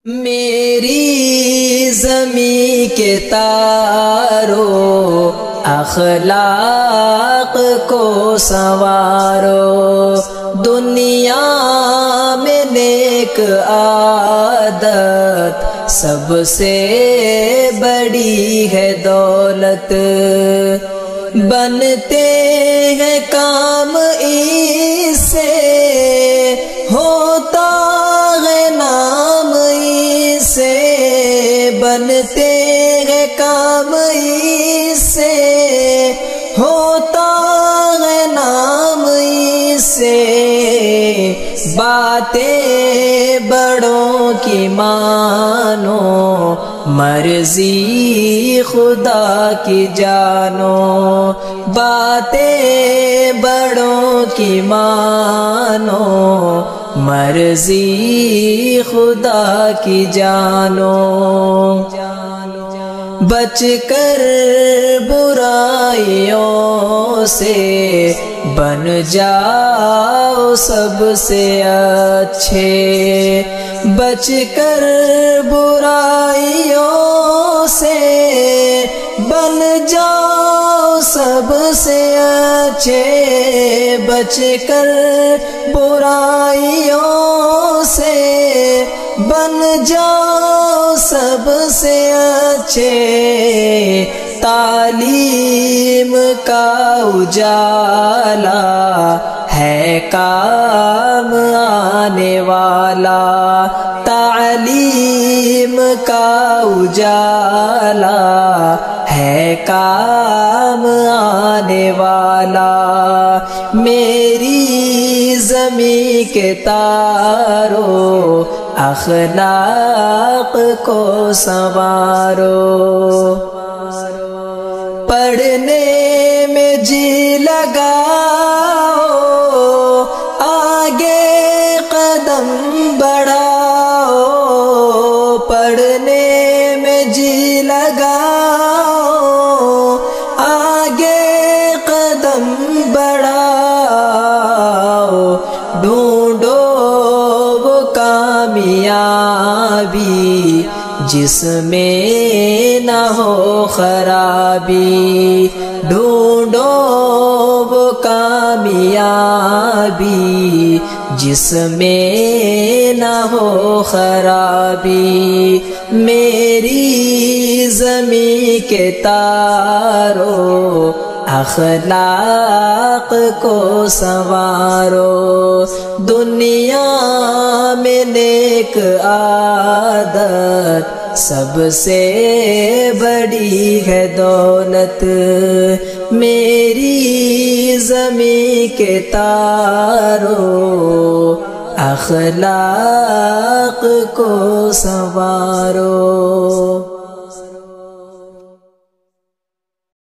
میری زمین کے تارو اخلاق کو سنوارو، دنیا میں نیک عادت سب سے بڑی ہے دولت، بنتے ہیں کام اس سے ہوتا ہے نام اس سے، بنتے ہیں کام اس سے ہوتا ہے نام اس سے، باتیں بڑوں کی مانو مرضی خدا کی جانو، باتیں بڑوں کی مانو مرضی خدا کی جانو، بچ کر برائیوں سے بن جاؤ سب سے اچھے، بچ کر برائیوں سے بن جاؤ سب سے اچھے، بچ کر برائیوں سے بن جاؤ سب سے اچھے، تعلیم کا اجالا ہے کام آنے والا، تعلیم کا اجالا ہے کام آنے والا، میری زمین کے تارو اخلاق کو سنوارو، پڑھنے میں جی لگاؤ آگے قدم بڑھاؤ، پڑھنے میں جی لگاؤ آگے قدم بڑھاؤ، ڈھونڈو وہ کامیابی جس میں نہ ہو خرابی، ڈھونڈو وہ کامیابی جس میں نہ ہو خرابی، میری زمین کے تارو اخلاق کو سنوارو، دنیا میں نیک عادت سب سے بڑی ہے دولت، میری زمین کے تارو اخلاق کو سنوارو۔